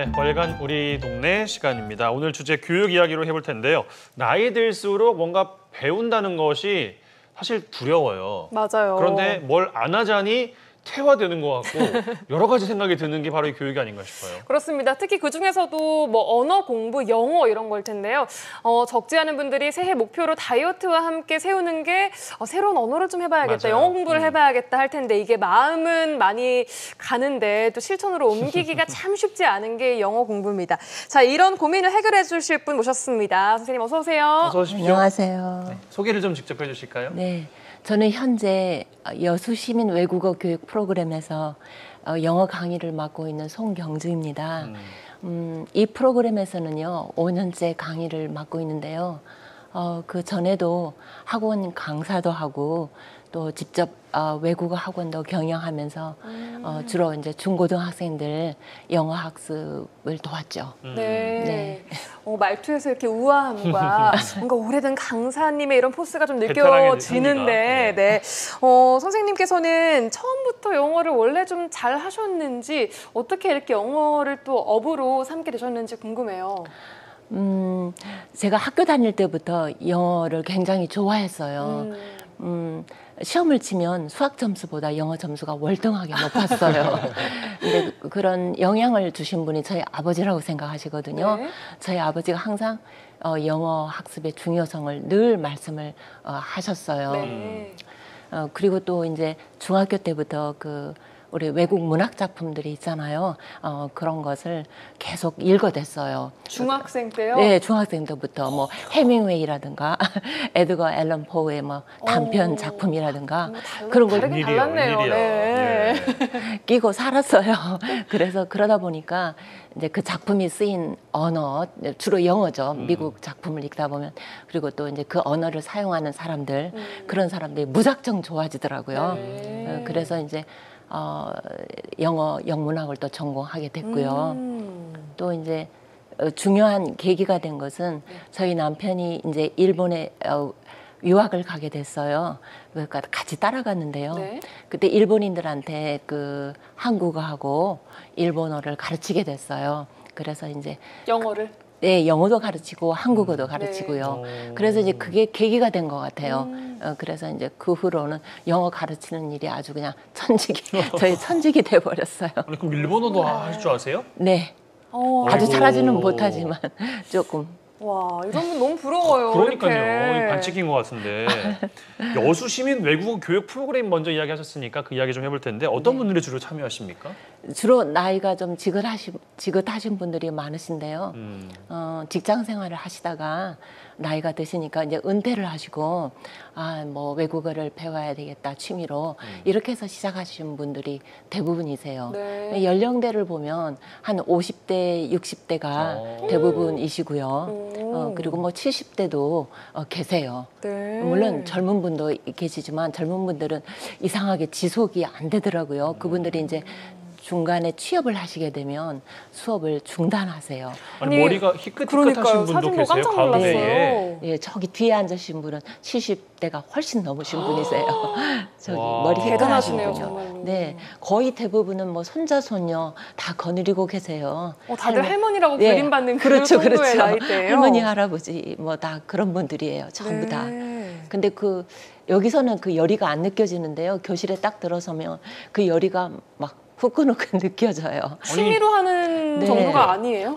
네, 월간 우리 동네 시간입니다. 오늘 주제 교육 이야기로 해볼 텐데요. 나이 들수록 뭔가 배운다는 것이 사실 두려워요. 맞아요. 그런데 뭘 안 하자니 퇴화되는 것 같고 여러 가지 생각이 드는 게 바로 이 교육이 아닌가 싶어요. 그렇습니다. 특히 그중에서도 뭐 언어 공부, 영어 이런 걸 텐데요. 적지 않은 분들이 새해 목표로 다이어트와 함께 세우는 게 새로운 언어를 좀 해봐야겠다, 맞아요. 영어 공부를 해봐야겠다 할 텐데 이게 마음은 많이 가는데 또 실천으로 옮기기가 참 쉽지 않은 게 영어 공부입니다. 자, 이런 고민을 해결해 주실 분 모셨습니다. 선생님 어서 오세요. 어서 오십시오. 안녕하세요. 네, 소개를 좀 직접 해주실까요? 네, 저는 현재 여수 시민 외국어 교육 프로그램에서 영어 강의를 맡고 있는 송경주입니다. 이 프로그램에서는요, 5년째 강의를 맡고 있는데요. 그 전에도 학원 강사도 하고 또 직접 외국어 학원도 경영하면서 주로 이제 중고등학생들 영어 학습을 도왔죠. 네. 말투에서 이렇게 우아함과 뭔가 오래된 강사님의 이런 포스가 좀 베테랑의 느껴지는데, 느낌이다. 네. 선생님께서는 처음부터 영어를 원래 좀 잘 하셨는지 어떻게 이렇게 영어를 또 업으로 삼게 되셨는지 궁금해요. 제가 학교 다닐 때부터 영어를 굉장히 좋아했어요. 시험을 치면 수학 점수보다 영어 점수가 월등하게 높았어요. 근데 그런 영향을 주신 분이 저희 아버지라고 생각하시거든요. 네. 저희 아버지가 항상 영어 학습의 중요성을 늘 말씀을 하셨어요. 네. 그리고 또 이제 중학교 때부터 우리 외국 문학 작품들이 있잖아요. 그런 것을 계속 읽어댔어요. 중학생 때요? 네, 중학생 때부터 뭐 해밍웨이라든가 에드거 앨런 포의 뭐 단편 작품이라든가 그런 걸 다르게 달랐네요. 웬일이야. 네. 예. 끼고 살았어요. 그래서 그러다 보니까 이제 그 작품이 쓰인 언어, 주로 영어죠. 미국 작품을 읽다 보면. 그리고 또 이제 그 언어를 사용하는 사람들, 그런 사람들이 무작정 좋아지더라고요. 네. 그래서 이제 영어 영문학을 또 전공하게 됐고요. 또 이제 중요한 계기가 된 것은 저희 남편이 이제 일본에 유학을 가게 됐어요. 그러니까 같이 따라갔는데요. 네. 그때 일본인들한테 한국어하고 일본어를 가르치게 됐어요. 그래서 이제 영어를? 네, 영어도 가르치고 한국어도 가르치고요. 그래서 이제 그게 계기가 된 것 같아요. 그래서 이제 그 후로는 영어 가르치는 일이 아주 그냥 저희 천직이 돼버렸어요. 아니, 그럼 일본어도 할 줄 아세요? 네, 아주 아이고. 잘하지는 못하지만 조금. 와, 이런 분 너무 부러워요. 그러니까요. 이렇게. 반칙인 것 같은데. 여수 시민 외국어 교육 프로그램 먼저 이야기하셨으니까 그 이야기 좀 해볼 텐데 어떤 분들이 주로 참여하십니까? 주로 나이가 좀 지긋하신 분들이 많으신데요. 직장 생활을 하시다가 나이가 드시니까 이제 은퇴를 하시고 뭐 외국어를 배워야 되겠다 취미로 이렇게 해서 시작하신 분들이 대부분이세요. 네. 연령대를 보면 한 50대, 60대가 대부분이시고요. 그리고 뭐 70대도 계세요. 네. 물론 젊은 분도 계시지만 젊은 분들은 이상하게 지속이 안 되더라고요. 그분들이 이제 중간에 취업을 하시게 되면 수업을 중단하세요. 아니, 머리가 희끗희끗하신 분도 사진 보고 계세요. 깜짝 가운데에. 놀랐어요. 예, 저기 뒤에 앉으신 분은 70대가 훨씬 넘으신 분이세요. 저기 와. 머리 희끗하신 대단하시네요, 분이요. 정말로. 네, 거의 대부분은 뭐 손자 손녀 다 거느리고 계세요. 다들 할머니라고 예, 불림받는 그 그렇죠, 정도의 그렇죠. 나이대예요. 할머니, 할아버지 뭐 다 그런 분들이에요. 전부 다. 네. 근데 여기서는 그 열의가 안 느껴지는데요. 교실에 딱 들어서면 그 열의가 막 후끈후끈 느껴져요. 취미로 하는 네. 정도가 아니에요?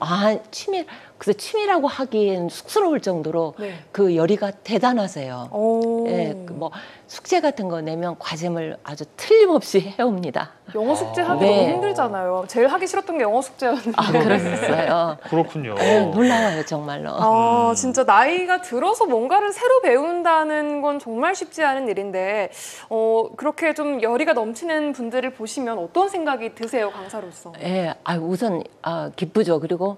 그래서 취미라고 하기엔 쑥스러울 정도로 네. 그 열의가 대단하세요. 오. 예, 뭐 숙제 같은 거 내면 과제를 아주 틀림없이 해옵니다. 영어 숙제 하기 네. 너무 힘들잖아요. 제일 하기 싫었던 게 영어 숙제였는데. 그랬었어요. 그렇군요. 놀라워요, 정말로. 진짜 나이가 들어서 뭔가를 새로 배운다는 건 정말 쉽지 않은 일인데 그렇게 좀 열의가 넘치는 분들을 보시면 어떤 생각이 드세요, 강사로서? 예, 우선 기쁘죠. 그리고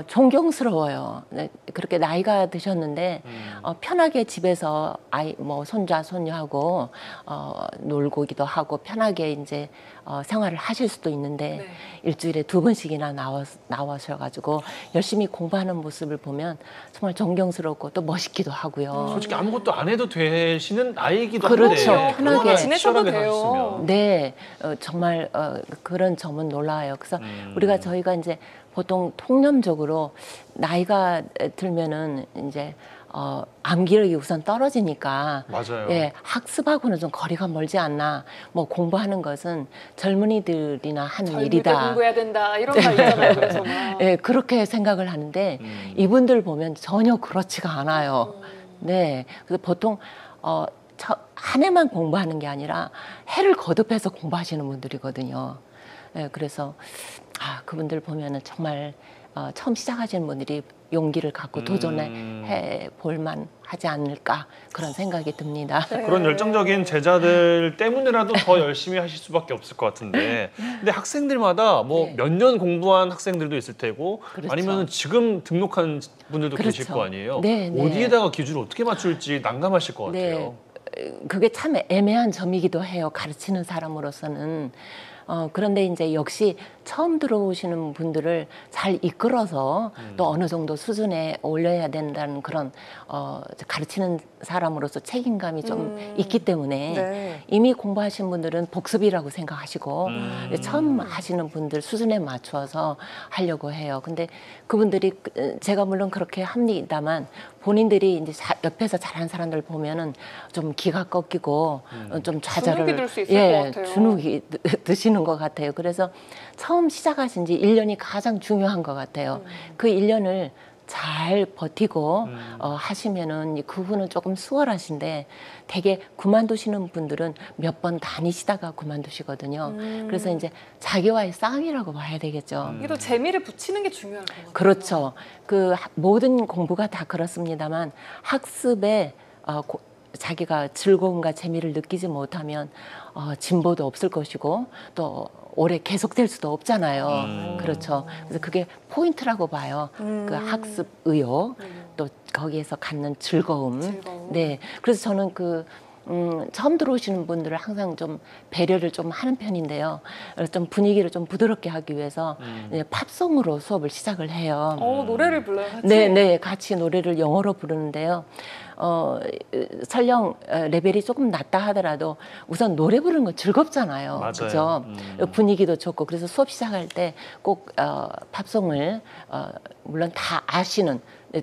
존경스러워요. 네, 그렇게 나이가 드셨는데 편하게 집에서 뭐 손자 손녀하고 놀고기도 하고 편하게 이제 생활을 하실 수도 있는데 네. 일주일에 2번씩이나 나와셔가지고 열심히 공부하는 모습을 보면 정말 존경스럽고 또 멋있기도 하고요. 솔직히 아무것도 안 해도 되시는 나이기도 그렇죠. 한데 편하게 지내셔도 치열하게 돼요. 사셨으면. 네, 정말 그런 점은 놀라워요. 그래서 저희가 이제 보통 통념적으로 나이가 들면은 이제 암기력이 우선 떨어지니까 맞아요. 예, 학습하고는 좀 거리가 멀지 않나. 뭐 공부하는 것은 젊은이들이나 하는 젊을 때 일이다. 공부해야 된다 이런 말 있잖아요. 그래서 막. 예, 그렇게 생각을 하는데 이분들 보면 전혀 그렇지가 않아요. 네, 그래서 보통 한 해만 공부하는 게 아니라 해를 거듭해서 공부하시는 분들이거든요. 예, 그래서 그분들 보면은 정말 처음 시작하시는 분들이 용기를 갖고 도전해 볼만 하지 않을까 그런 생각이 듭니다. 그런 열정적인 제자들 때문에라도 더 열심히 하실 수밖에 없을 것 같은데, 근데 학생들마다 뭐 네. 몇 년 공부한 학생들도 있을 테고, 그렇죠. 아니면 지금 등록한 분들도 계실 그렇죠. 거 아니에요. 네, 네. 어디에다가 기준을 어떻게 맞출지 난감하실 것 같아요. 그게 참 애매한 점이기도 해요. 가르치는 사람으로서는. 그런데 이제 역시 처음 들어오시는 분들을 잘 이끌어서 또 어느 정도 수준에 올려야 된다는 그런 가르치는 사람으로서 책임감이 좀 있기 때문에 네. 이미 공부하신 분들은 복습이라고 생각하시고 처음 하시는 분들 수준에 맞춰서 하려고 해요. 근데 그분들이 제가 물론 그렇게 합니다만 본인들이 이제 옆에서 잘하는 사람들 보면은 좀 기가 꺾이고 좀 좌절을 주눅이 들 수 있을 것 같아요. 주눅이 드시는 것 같아요. 그래서 처음 시작하신 지 1년이 가장 중요한 것 같아요. 그 1년을 잘 버티고 하시면은 그 후는 조금 수월하신데 되게 그만두시는 분들은 몇 번 다니시다가 그만두시거든요. 그래서 이제 자기와의 싸움이라고 봐야 되겠죠. 이게 또 재미를 붙이는 게 중요할 것 같아요. 그렇죠. 그 모든 공부가 다 그렇습니다만 학습에 자기가 즐거움과 재미를 느끼지 못하면 진보도 없을 것이고 또 오래 계속될 수도 없잖아요. 그렇죠. 그래서 그게 포인트라고 봐요. 그 학습 의욕, 또 거기에서 갖는 즐거움. 네. 그래서 저는 처음 들어오시는 분들을 항상 좀 배려를 좀 하는 편인데요. 좀 분위기를 좀 부드럽게 하기 위해서 이제 팝송으로 수업을 시작을 해요. 노래를 불러요, 같이? 네, 같이 노래를 영어로 부르는데요. 설령 레벨이 조금 낮다 하더라도 우선 노래 부르는 건 즐겁잖아요. 맞아요. 그죠? 분위기도 좋고 그래서 수업 시작할 때 꼭 팝송을 물론 다 아시는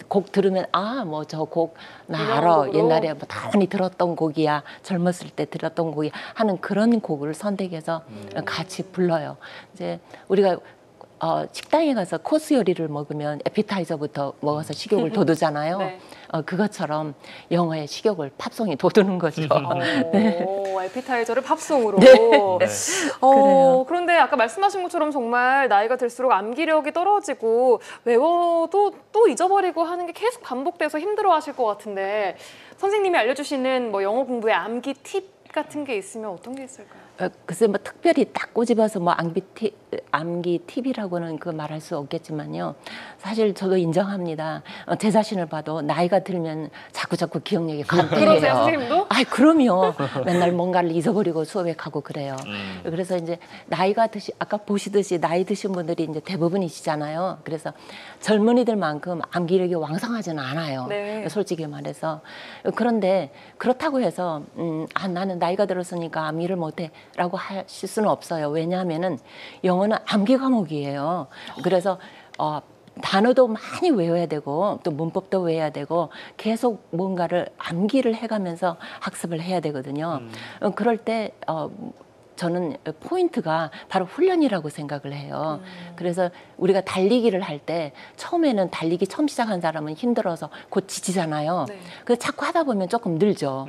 곡 들으면 뭐 저 곡 나 알아. 곡으로? 옛날에 뭐 다 많이 들었던 곡이야. 젊었을 때 들었던 곡이 하는 그런 곡을 선택해서 같이 불러요. 이제 우리가 식당에 가서 코스 요리를 먹으면 에피타이저부터 먹어서 식욕을 돋우잖아요. 네. 그것처럼 영어의 식욕을 팝송이 돋우는 거죠. 에피타이저를 팝송으로. 네. 네. 그래요. 그런데 아까 말씀하신 것처럼 정말 나이가 들수록 암기력이 떨어지고 외워도 또 잊어버리고 하는 게 계속 반복돼서 힘들어하실 것 같은데 선생님이 알려주시는 뭐 영어 공부의 암기 팁 같은 게 있으면 어떤 게 있을까요? 글쎄 뭐 특별히 딱 꼬집어서 뭐 암기 팁이라고는 말할 수 없겠지만요. 사실 저도 인정합니다. 제 자신을 봐도 나이가 들면 자꾸 기억력이 감퇴해요. 그러세요, 선생님도? 그럼요. 맨날 뭔가를 잊어버리고 수업에 가고 그래요. 그래서 이제 나이가 아까 보시듯이 나이 드신 분들이 이제 대부분이시잖아요. 그래서 젊은이들만큼 암기력이 왕성하지는 않아요. 네. 솔직히 말해서. 그런데 그렇다고 해서 나는 나이가 들었으니까 암기를 못해 라고 하실 수는 없어요. 왜냐하면은 영어는 암기 과목이에요. 그래서 단어도 많이 외워야 되고 또 문법도 외워야 되고 계속 뭔가를 암기를 해가면서 학습을 해야 되거든요. 그럴 때 저는 포인트가 바로 훈련이라고 생각을 해요. 그래서 우리가 달리기를 할 때 처음에는 달리기 처음 시작한 사람은 힘들어서 곧 지치잖아요. 네. 그래서 자꾸 하다 보면 조금 늘죠.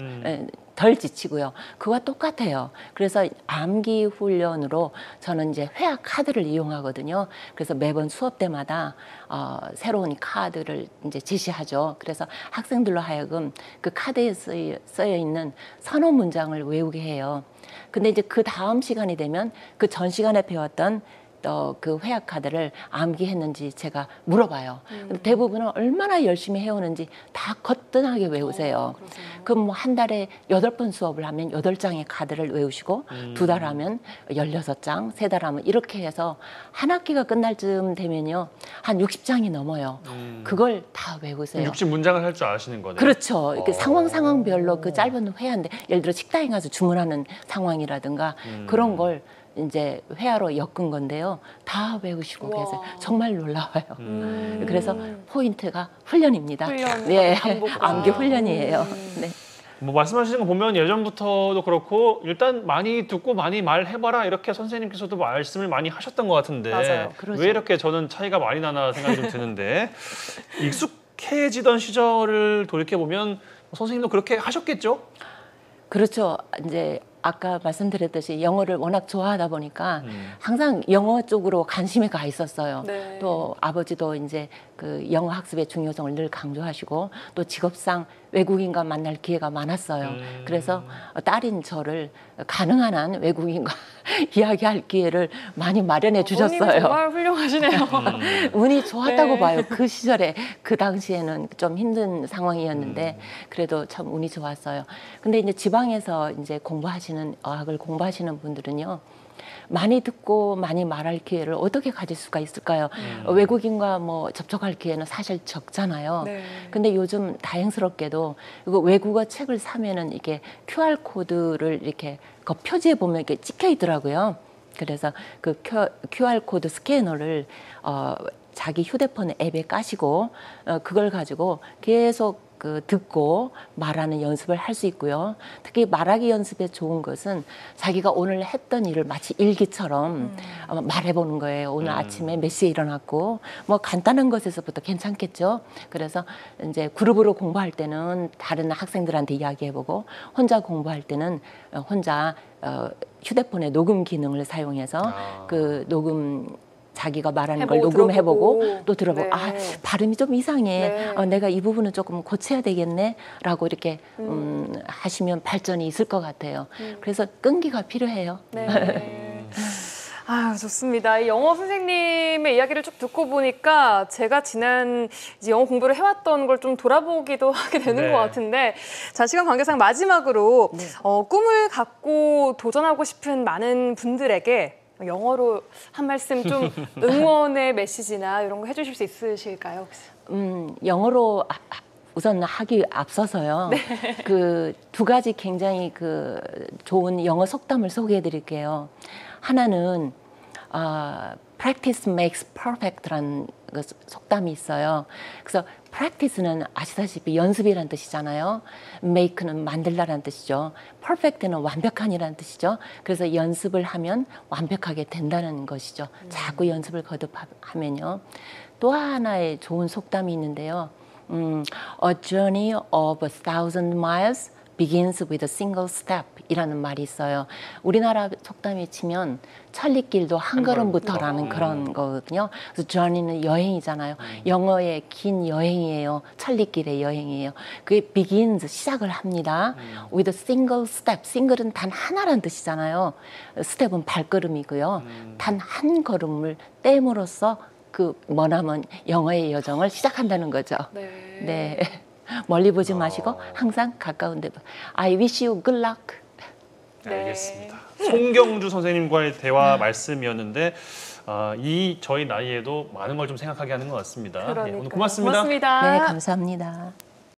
덜 지치고요. 그와 똑같아요. 그래서 암기 훈련으로 저는 이제 회화 카드를 이용하거든요. 그래서 매번 수업 때마다 새로운 카드를 이제 제시하죠. 그래서 학생들로 하여금 그 카드에 쓰여 있는 선호 문장을 외우게 해요. 근데 이제 그 다음 시간이 되면 그 전 시간에 배웠던 그 회화 카드를 암기했는지 제가 물어봐요. 근데 대부분은 얼마나 열심히 해오는지 다 거뜬하게 외우세요. 그럼 뭐 한 달에 8번 수업을 하면 8장의 카드를 외우시고 2달 하면 16장, 3달 하면 이렇게 해서 한 학기가 끝날 쯤 되면요. 한 60장이 넘어요. 그걸 다 외우세요. 60문장을 할 줄 아시는 거네요. 그렇죠. 이렇게 상황별로 그 짧은 회화인데 예를 들어 식당에 가서 주문하는 상황이라든가 그런 걸 이제 회화로 엮은 건데요. 다 외우시고 와. 계세요. 정말 놀라워요. 그래서 포인트가 훈련입니다. 훈련, 예, 반복과. 암기 훈련이에요. 네. 뭐 말씀하시는 거 보면 예전부터도 그렇고 일단 많이 듣고 많이 말해봐라 이렇게 선생님께서도 말씀을 많이 하셨던 것 같은데 맞아요. 그러죠. 왜 이렇게 저는 차이가 많이 나나 생각이 좀 드는데 익숙해지던 시절을 돌이켜보면 선생님도 그렇게 하셨겠죠? 그렇죠. 이제 아까 말씀드렸듯이 영어를 워낙 좋아하다 보니까 항상 영어 쪽으로 관심이 가 있었어요. 네. 또 아버지도 이제 그 영어 학습의 중요성을 늘 강조하시고 또 직업상 외국인과 만날 기회가 많았어요. 그래서 딸인 저를 가능한 한 외국인과 이야기할 기회를 많이 마련해 부모님이 주셨어요. 정말 훌륭하시네요. 운이 좋았다고 네. 봐요. 그 시절에 그 당시에는 좀 힘든 상황이었는데 그래도 참 운이 좋았어요. 근데 이제 지방에서 이제 어학을 공부하시는 분들은요. 많이 듣고 많이 말할 기회를 어떻게 가질 수가 있을까요? 외국인과 뭐 접촉할 기회는 사실 적잖아요. 네. 근데 요즘 다행스럽게도 이거 외국어 책을 사면은 이게 QR 코드를 이렇게 그 표지에 보면 이렇게 찍혀 있더라고요. 그래서 그 QR 코드 스캐너를 자기 휴대폰 앱에 까시고 그걸 가지고 계속 그 듣고 말하는 연습을 할 수 있고요. 특히 말하기 연습에 좋은 것은 자기가 오늘 했던 일을 마치 일기처럼 말해보는 거예요. 오늘 아침에 몇 시에 일어났고 뭐 간단한 것에서부터 괜찮겠죠. 그래서 이제 그룹으로 공부할 때는 다른 학생들한테 이야기해보고 혼자 공부할 때는 혼자 휴대폰의 녹음 기능을 사용해서 그 녹음 자기가 말하는 걸 녹음해보고 들어보고. 또 들어보고 네. 아 발음이 좀 이상해. 네. 내가 이 부분은 조금 고쳐야 되겠네라고 이렇게 하시면 발전이 있을 것 같아요. 그래서 끈기가 필요해요. 네. 아, 좋습니다. 이 영어 선생님의 이야기를 쭉 듣고 보니까 제가 지난 이제 영어 공부를 해왔던 걸 좀 돌아보기도 하게 되는 네. 것 같은데, 자, 시간 관계상 마지막으로 꿈을 갖고 도전하고 싶은 많은 분들에게 영어로 한 말씀 좀 응원의 메시지나 이런 거 해주실 수 있으실까요, 혹시? 영어로 우선 하기 앞서서요. 그 두 가지 굉장히 그 좋은 영어 속담을 소개해 드릴게요. 하나는 practice makes perfect라는 그 속담이 있어요. 그래서 practice는 아시다시피 연습이란 뜻이잖아요. make는 만들다라는 뜻이죠. perfect는 완벽한이라는 뜻이죠. 그래서 연습을 하면 완벽하게 된다는 것이죠. 자꾸 연습을 거듭하면요. 또 하나의 좋은 속담이 있는데요. A journey of 1,000 miles begins with a single step 이라는 말이 있어요. 우리나라 속담에 치면 천리길도 한 걸음부터라는 그런 거거든요. 그래서 journey는 여행이잖아요. 영어의 긴 여행이에요. 천리길의 여행이에요. 그게 begins, 시작을 합니다. with a single step, single은 단 하나라는 뜻이잖아요. step은 발걸음이고요. 단 한 걸음을 떼므로써 그 머나먼 영어의 여정을 시작한다는 거죠. 네. 멀리 보지 마시고 항상 가까운 데. I wish you good luck. 네, 알겠습니다. 송경주 선생님과의 대화 말씀이었는데 이 저희 나이에도 많은 걸 좀 생각하게 하는 것 같습니다. 네, 오늘 고맙습니다. 고맙습니다. 네, 감사합니다.